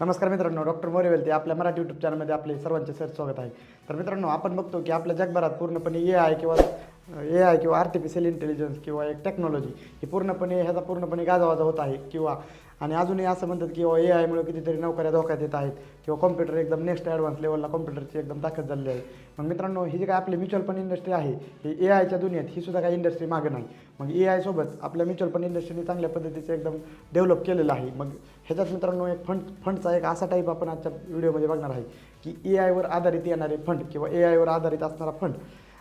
नमस्कार मित्रांनो, डॉक्टर मोरेवेलते आपल्या मराठी यूट्यूब चॅनलमध्ये आपले सर्वांचे स्वागत आहे. तर मित्रांनो, आपण बघतो की आपल्या जगभरात पूर्णपणे ए आय किंवा आर्टिफिशियल इंटेलिजन्स किंवा एक टेक्नॉलॉजी ही पूर्णपणे गाजावाजा होत आहे आणि अजूनही असं म्हणतात की ए आयमुळे कितीतरी नोकऱ्या धोक्यात येत आहेत किंवा कॉम्प्युटर एकदम नेक्स्ट ॲडव्हान्स लेवलला कॉम्प्युटरची एकदम ताकद झालेली आहे. मग मित्रांनो, ही जी काय आपली म्युच्युअल फंड इंडस्ट्री आहे ही ए आयच्या दुनियेत ही सुद्धा काही इंडस्ट्री मागं नाही. मग ए आयसोबत आपल्या म्युच्युअल फंड इंडस्ट्रीने चांगल्या पद्धतीचं एकदम डेव्हलप केलेलं आहे. मग ह्याच्यात मित्रांनो एक फंडचा एक असा टाईप आपण आजच्या व्हिडिओमध्ये बघणार आहे की ए आयवर आधारित येणारे फंड किंवा ए आयवर आधारित असणारा फंड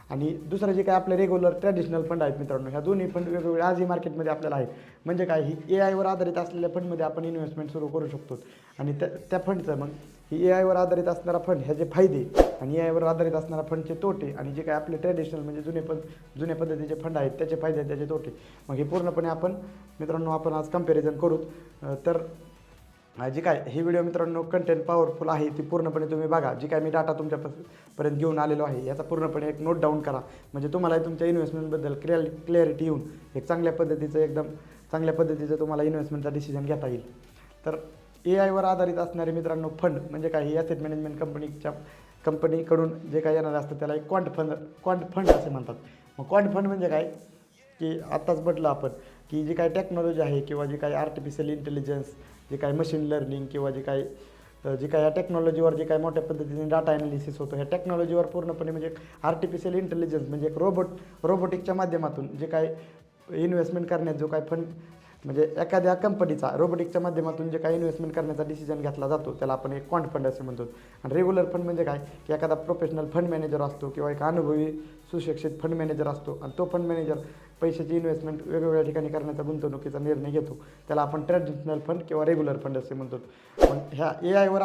आणि दुसरं जे काय आपले रेग्युलर ट्रॅडिशनल फंड आहेत मित्रांनो, ह्या दोन्ही फंड वेगवेगळे आजही मार्केटमध्ये आपल्याला आहेत. म्हणजे काय, ही ए आयवर आधारित असलेल्या फंडमध्ये आपण इन्व्हेस्टमेंट सुरू करू शकतो आणि त्या फंडचं मग ही ए आयवर आधारित असणारा फंड ह्याचे फायदे आणि ए आयवर आधारित असणारा फंडचे तोटे आणि जे काय आपले ट्रॅडिशनल म्हणजे जुन्या पद्धतीचे फंड आहेत त्याचे फायदे आणि त्याचे तोटे मग हे पूर्णपणे आपण आज कंपॅरिझन करू. तर जी काय ही व्हिडिओ मित्रांनो कंटेंट पॉवरफुल आहे ती पूर्णपणे तुम्ही बघा. जी काय मी डाटा तुमच्यापर्यंत घेऊन आलेलो आहे याचा पूर्णपणे एक नोट डाऊन करा, म्हणजे तुम्हाला तुमच्या इन्व्हेस्टमेंटबद्दल क्लॅरिटी येऊन एक चांगल्या पद्धतीचं तुम्हाला इन्व्हेस्टमेंटचा डिसिजन घेता येईल. तर ए आयवर आधारित असणारे मित्रांनो फंड म्हणजे काय, ही ॲसेट मॅनेजमेंट कंपनीकडून जे काय येणार असतं त्याला एक क्वांट फंड असे म्हणतात. मग क्वांट फंड म्हणजे काय की आत्ताच म्हटलं आपण की जी काय टेक्नॉलॉजी आहे किंवा जी काय आर्टिफिशियल इंटेलिजन्स, जे काय मशीन लर्निंग किंवा जी काय या टेक्नॉलॉजीवर जे काय मोठ्या पद्धतीने डाटा ॲनालिसिस होतो, ह्या टेक्नॉलॉजीवर पूर्णपणे म्हणजे आर्टिफिशियल इंटेलिजन्स म्हणजे एक रोबोटिकच्या माध्यमातून जे काय इन्व्हेस्टमेंट करण्यात जो काय फंड म्हणजे एखाद्या कंपनीचा रोबोटिकच्या माध्यमातून जे काही इन्व्हेस्टमेंट करण्याचा डिसिजन घेतला जातो त्याला आपण एक क्वांट फंड असे म्हणतो. आणि रेग्युलर फंड म्हणजे काय की एखादा प्रोफेशनल फंड मॅनेजर असतो किंवा एक अनुभवी सुशिक्षित फंड मॅनेजर असतो आणि तो फंड मॅनेजर पैशाची इन्व्हेस्टमेंट वेगवेगळ्या ठिकाणी करण्याचा गुंतवणुकीचा निर्णय घेतो, त्याला आपण ट्रॅडिशनल फंड किंवा रेग्युलर फंड असे म्हणतो. पण ह्या ए आयवर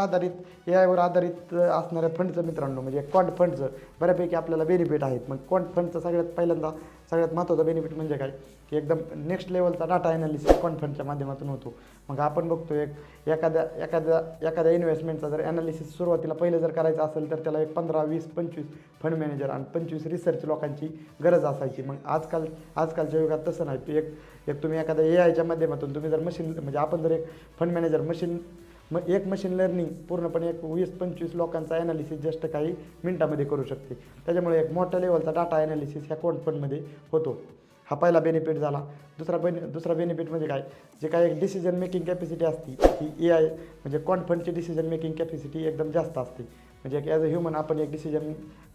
आधारित असणाऱ्या फंडचं मित्रांनो म्हणजे क्वांट फंडचं बऱ्यापैकी आपल्याला बेनिफिट आहेत. मग क्वांट फंडचं सगळ्यात महत्त्वाचा बेनिफिट म्हणजे काय की एकदम नेक्स्ट लेवलचा डाटा ॲनालिसिस क्वांट फंडच्या माध्यमातून होतो. मग आपण बघतो एखाद्या इन्व्हेस्टमेंटचा जर ॲनालिसिस सुरुवातीला पहिलं जर करायचं असेल तर त्याला एक 15, 20, 25 फंड मॅनेजर आणि 25 रिसर्च लोकांची गरज असायची. मग आजकालच्या युगात तसं नाही. एक तुम्ही एखाद्या ए आयच्या माध्यमातून तुम्ही जर म्हणजे आपण जर एक फंड मॅनेजर मशीन लर्निंग पूर्णपणे एक 20-25 लोकांचा ॲनालिसिस जस्ट काही मिनिटामध्ये करू शकते. त्याच्यामुळे एक मोठ्या लेवलचा डाटा ॲनालिसिस ह्या क्वांट फंडमध्ये होतो. हा पहिला बेनिफिट झाला. दुसरा बेनिफिट म्हणजे काय, जे काय एक डिसिजन मेकिंग कॅपॅसिटी असते ही ए आय म्हणजे क्वांट फंडची डिसिजन मेकिंग कॅपॅसिटी एकदम जास्त असते. म्हणजे एक ॲज अ ह्युमन आपण एक डिसिजन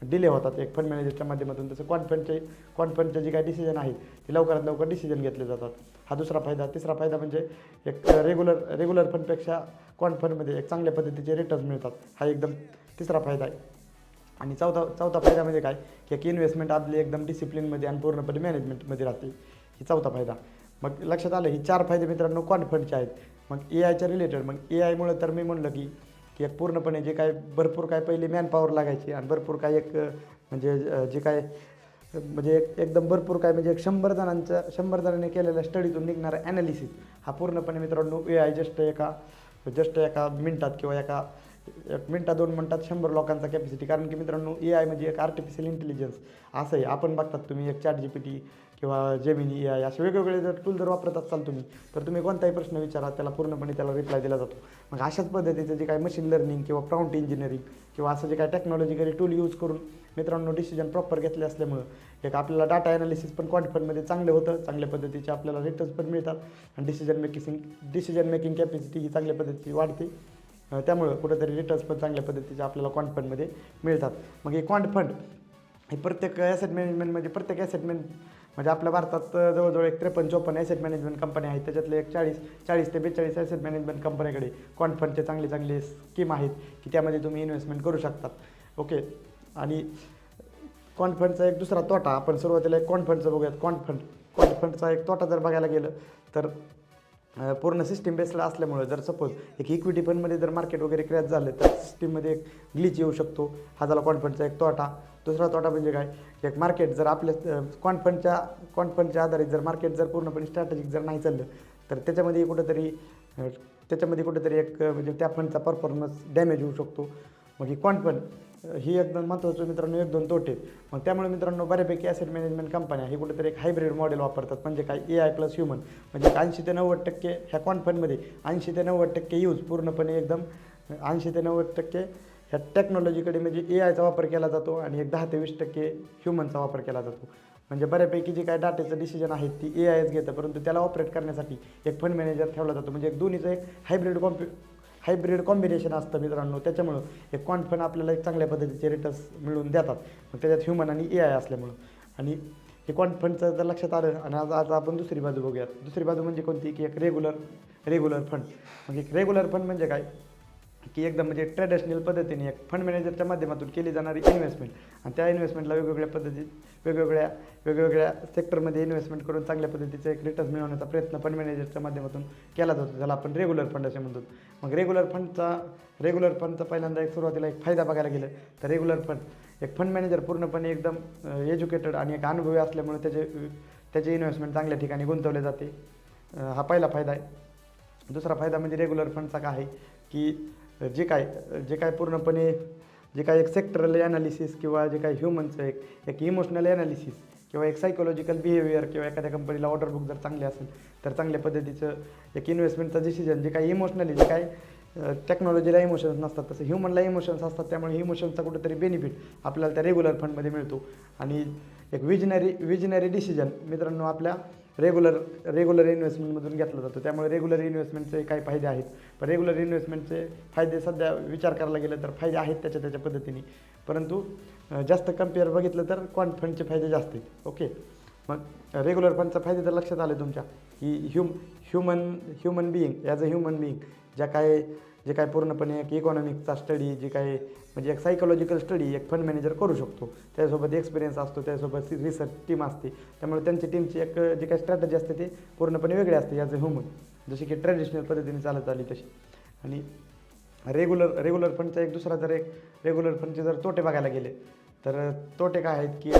डिले होतात एक फंड मॅनेजरच्या माध्यमातून, तसं क्वांट फंडचे जे काही डिसिजन आहे ते लवकरात लवकर डिसिजन घेतले जातात. हा दुसरा फायदा. तिसरा फायदा म्हणजे एक रेग्युलर फंडपेक्षा क्वांट फंडमध्ये एक चांगल्या पद्धतीचे रिटर्न्स मिळतात. हा एकदम तिसरा फायदा आहे. आणि चौथा फायदा म्हणजे काय की एक इन्व्हेस्टमेंट आपली एकदम डिसिप्लिनमध्ये आणि पूर्णपणे मॅनेजमेंटमध्ये राहते. ही चौथा फायदा. मग लक्षात आलं, ही 4 फायदे मित्रांनो क्वांट फंडचे आहेत. मग ए आयच्या रिलेटेड मग ए आयमुळे तर मी म्हणलं की एक पूर्णपणे जे काय भरपूर काय पहिले मॅनपॉवर लागायची आणि भरपूर काय एक म्हणजे जे काय म्हणजे एकदम भरपूर काय म्हणजे एक 100 जणांनी केलेल्या स्टडीतून निघणारा ॲनालिसिस हा पूर्णपणे मित्रांनो ए आय जस्ट एका मिनिटात किंवा एक मिनिटात 2 मिनिटात 100 लोकांचा कॅपॅसिटी. कारण की मित्रांनो ए आय म्हणजे एक आर्टिफिशियल इंटेलिजन्स असं आहे. आपण बघतात तुम्ही एक ChatGPT किंवा जेमिनी ए आय असे वेगवेगळे जर टूल जर वापरत असाल तुम्ही तर तुम्ही कोणताही प्रश्न विचारा त्याला रिप्लाय दिला जातो. मग अशाच पद्धतीचं जे काय मशीन लर्निंग किंवा प्रॉम्प्ट इंजिनिअरिंग किंवा असं जे काय टेक्नॉलॉजिकली टूल यूज करून मित्रांनो डिसिजन प्रॉपर घेतले असल्यामुळं एक आपल्याला डाटा ॲनालिसिस पण क्वांट फंडमध्ये चांगलं होतं. चांगल्या पद्धतीचे आपल्याला रिटर्न्स पण मिळतात आणि डिसिजन मेकिंग कॅपॅसिटी ही चांगल्या पद्धतीची वाढते. त्यामुळं कुठेतरी रिटर्न्स पण चांगल्या पद्धतीचे आपल्याला क्वांट फंडमध्ये मिळतात. मग हे क्वांट फंड हे प्रत्येक ॲसेट म्हणजे आपल्या भारतात जवळजवळ एक 53-54 ॲसेट मॅनेजमेंट कंपन्या आहेत. त्याच्यातले एक 40 ते 42 ॲसेट मॅनेजमेंट कंपन्याकडे क्वांट फंडचे चांगले स्कीम आहेत की त्यामध्ये तुम्ही इन्व्हेस्टमेंट करू शकतात. ओके. आणि क्वांट फंडचा एक दुसरा तोटा आपण सुरुवातीला एक क्वांट फंडचं बघूयात. क्वांट फंडचा एक तोटा जर बघायला गेलं तर पूर्ण सिस्टीम बेसला असल्यामुळं जर सपोज एक इक्विटी फंडमध्ये जर मार्केट वगैरे क्रॅश झालं तर सिस्टीममध्ये एक ग्लिच येऊ शकतो. हा झाला क्वांट फंडचा एक तोटा. दुसरा तोटा म्हणजे काय, एक मार्केट जर आपल्या क्वांट फंडच्या आधारित जर मार्केट जर पूर्णपणे स्ट्रॅटेजिक जर नाही चाललं तर त्याच्यामध्ये कुठेतरी एक म्हणजे त्या फंडचा परफॉर्मन्स डॅमेज होऊ शकतो. मग ही क्वांट फंड ही एकदम महत्त्वाचं मित्रांनो 1-2 तोटे. मग त्यामुळे मित्रांनो बऱ्यापैकी ॲसेट मॅनेजमेंट कंपन्या हे कुठेतरी एक हायब्रिड मॉडेल वापरतात. म्हणजे काय AI प्लस ह्युमन. म्हणजे 80 ते 90% ह्या क्वांट फंडमध्ये 80 ते 90% यूज पूर्णपणे एकदम 80 ते 90% ह्या टेक्नॉलॉजीकडे म्हणजे AIचा वापर केला जातो आणि एक 10 ते 20% ह्युमनचा वापर केला जातो. म्हणजे बऱ्यापैकी जी काय डाटाचं डिसिजन आहेत ती AIच घेतं, परंतु त्याला ऑपरेट करण्यासाठी एक फंड मॅनेजर ठेवला जातो. म्हणजे एक दोन्हीचं एक हायब्रिड कॉम्बिनेशन असतं मित्रांनो. त्याच्यामुळं एक क्वांट फंड आपल्याला एक चांगल्या पद्धतीचे रिटर्न्स मिळवून देतात, मग त्याच्यात ह्युमन आणि AI असल्यामुळं. आणि हे क्वांट फंडचं जर लक्षात आलं आणि आज आपण दुसरी बाजू बघूयात. दुसरी बाजू म्हणजे कोणती, की एक रेग्युलर फंड. मग एक रेग्युलर फंड म्हणजे काय, की एकदम म्हणजे ट्रॅडिशनल पद्धतीने एक फंड मॅनेजरच्या माध्यमातून केली जाणारी इन्व्हेस्टमेंट आणि त्या इन्व्हेस्टमेंटला वेगवेगळ्या पद्धतीत वेगवेगळ्या सेक्टरमध्ये इन्व्हेस्टमेंट करून चांगल्या पद्धतीचे एक रिटर्न्स मिळवण्याचा प्रयत्न फंड मॅनेजरच्या माध्यमातून केला जातो, ज्याला आपण रेग्युलर फंड असे म्हणतो. मग रेग्युलर फंडचा पहिल्यांदा एक सुरुवातीला एक फायदा बघायला गेलं तर रेग्युलर फंड एक फंड मॅनेजर पूर्णपणे एकदम एज्युकेटेड आणि एक अनुभवी असल्यामुळे त्याचे इन्व्हेस्टमेंट चांगल्या ठिकाणी गुंतवले जाते. हा पहिला फायदा आहे. दुसरा फायदा म्हणजे रेग्युलर फंडचा काय आहे, की जे काय पूर्णपणे जे काय एक सेक्टरल ॲनालिसिस किंवा जे काही ह्युमनचं एक इमोशनल ॲनालिसिस किंवा एक सायकोलॉजिकल बिहेवियर किंवा एखाद्या कंपनीला ऑर्डर बुक जर चांगले असेल तर चांगल्या पद्धतीचं एक इन्व्हेस्टमेंटचं डिसिजन जे काही इमोशनली जे काय टेक्नॉलॉजीला इमोशन्स नसतात तसं ह्युमनला इमोशन्स असतात, त्यामुळे इमोशन्सचा कुठेतरी बेनिफिट आपल्याला त्या रेग्युलर फंडमध्ये मिळतो. आणि एक विजनरी डिसिजन मित्रांनो आपल्या रेग्युलर इन्व्हेस्टमेंटमधून घेतला जातो. त्यामुळे रेग्युलर इन्व्हेस्टमेंटचे काही फायदे आहेत, पण रेग्युलर इन्व्हेस्टमेंटचे फायदे सध्या विचार करायला गेलं तर फायदे आहेत त्याच्या पद्धतीने, परंतु जास्त कम्पेअर बघितलं तर क्वांट फंडचे फायदे जास्त आहेत. ओके, मग रेग्युलर फंडचा फायदे तर लक्षात आले तुमच्या, की human being as a human being जे काय पूर्णपणे एक इकॉनॉमिकचा स्टडी जे काय म्हणजे एक सायकोलॉजिकल स्टडी एक फंड मॅनेजर करू शकतो. त्यासोबत एक्सपिरियन्स असतो, त्यासोबत रिसर्च टीम असते, त्यामुळे त्यांची टीमची एक जी काही स्ट्रॅटजी असते ते पूर्णपणे वेगळी असते ॲज अ ह्युमन, जशी की ट्रॅडिशनल पद्धतीने चालत आली तशी. आणि रेग्युलर फंडचा रेग्युलर फंडचे जर तोटे बघायला गेले तर तोटे काय आहेत, की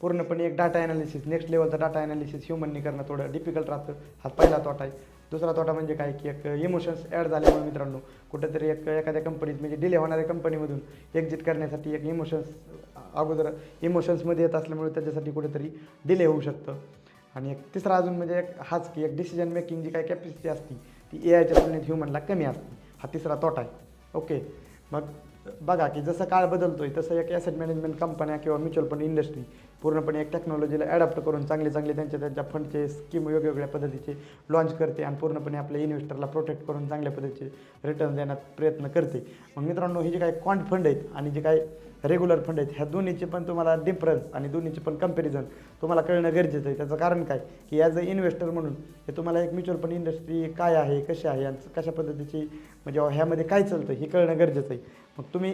पूर्णपणे एक डाटा ॲनालिसिस नेक्स्ट लेवलचा डाटा ॲनालिसिस ह्युमननी करणं थोडं डिफिकल्ट राहतं, हा पहिला तोटा आहे. दुसरा तोटा म्हणजे काय, की एक इमोशन्स ॲड झाल्यामुळे मित्रांनो कुठेतरी एखाद्या कंपनीत म्हणजे डिले होणाऱ्या कंपनीमधून एक्झिट करण्यासाठी एक अगोदर इमोशन्समध्ये येत असल्यामुळे त्याच्यासाठी कुठेतरी डिले होऊ शकतं. आणि एक तिसरा अजून म्हणजे हाच की एक डिसिजन मेकिंग जी काही कॅपॅसिटी असते ती AIच्या तुलनेत ह्युमनला कमी असते, हा तिसरा तोटा आहे. ओके, मग बघा की जसं काळ बदलतो आहे तसं एक ॲसेट मॅनेजमेंट कंपन्या किंवा म्युच्युअल फंड इंडस्ट्री पूर्णपणे एक टेक्नॉलॉजीला ॲडॅप्ट करून चांगले त्यांच्या फंडचे स्कीम वेगवेगळ्या पद्धतीचे लॉन्च करते आणि पूर्णपणे आपल्या इन्व्हेस्टरला प्रोटेक्ट करून चांगल्या पद्धतीचे रिटर्न देण्यात प्रयत्न करते. मग मित्रांनो, हे जे काही क्वांट फंड आहेत आणि जे काही रेग्युलर फंड आहेत ह्या दोन्हीचे पण तुम्हाला डिफरन्स आणि दोन्हीचे पण कंपॅरिझन तुम्हाला कळणं गरजेचं आहे. त्याचं कारण काय, की ॲज अ इन्व्हेस्टर म्हणून हे तुम्हाला एक म्युच्युअल फंड इंडस्ट्री काय आहे, कशी आहे आणि कशा पद्धतीची म्हणजे ह्यामध्ये काय चालतं हे कळणं गरजेचं आहे. मग तुम्ही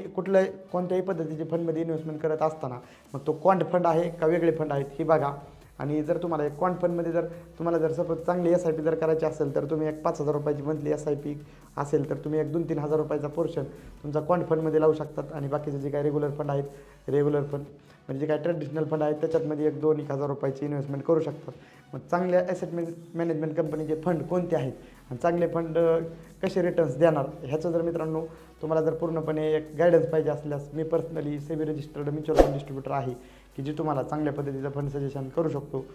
कोणत्याही पद्धतीचे फंडमध्ये इन्व्हेस्टमेंट करत असताना मग तो क्वांट फंड आहे का वेगळे फंड आहेत हे बघा. आणि जर तुम्हाला एक क्वांट फंडमध्ये जर सपोज चांगली SIP जर करायची असेल तर तुम्ही एक 5,000 रुपयाची मंथली SIP असेल तर तुम्ही एक 2-3 हजार रुपयाचा पोर्शन तुमचा क्वांट फंडमध्ये लावू शकतात. आणि बाकीचे जे काही रेग्युलर फंड म्हणजे जे काही ट्रेडिशनल फंड आहेत त्याच्यातमध्ये एक 2-1 हजार रुपयाची इन्व्हेस्टमेंट करू शकतात. मग चांगल्या ॲसेट मॅनेजमेंट कंपनीचे फंड कोणते आहेत आणि चांगले फंड कसे रिटर्न्स देणार ह्याचं जर मित्रांनो तुम्हाला जर पूर्णपणे एक गायडन्स पाहिजे असल्यास मी personally SEBI registered mutual fund distributor आहे, की जे तुम्हाला चांगल्या पद्धतीचं फंड सजेशन करू शकतो.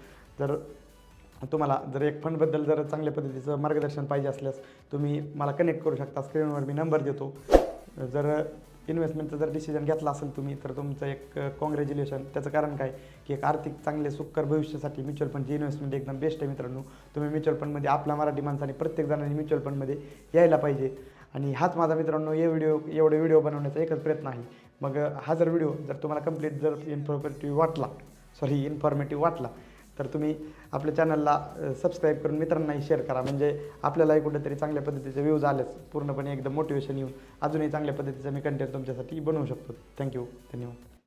तुम्हाला जर एक फंडबद्दल जर चांगल्या पद्धतीचं मार्गदर्शन पाहिजे असल्यास तुम्ही मला कनेक्ट करू शकता. स्क्रीनवर मी नंबर देतो. जर इन्व्हेस्टमेंटचा जर डिसिजन घेतला असेल तुम्ही तर तुमचं एक कॉंग्रॅच्युलेशन. त्याचं कारण काय, की एक आर्थिक चांगले सुखकर भविष्यासाठी म्युच्युअल फंडची इन्व्हेस्टमेंट एकदम बेस्ट आहे मित्रांनो. तुम्ही म्युच्युअल फंडमध्ये आपल्या मराठी माणसाने प्रत्येक जणांनी म्युच्युअल फंडमध्ये यायला पाहिजे. आणि हाच माझा मित्रांनो एवढे व्हिडिओ बनवण्याचा एकच प्रयत्न आहे. मग हा व्हिडिओ जर तुम्हाला कंप्लीट जर इन्फॉर्मेटिव्ह वाटला तर तुम्ही आपल्या चॅनलला सबस्क्राईब करून मित्रांनाही शेअर करा. म्हणजे आपल्यालाही कुठेतरी चांगल्या पद्धतीचे व्ह्यूज आलेच पूर्णपणे एकदम मोटिवेशन येऊन अजूनही चांगल्या पद्धतीचा मी कंटेंट तुमच्यासाठी बनवू शकतो. थँक्यू, धन्यवाद.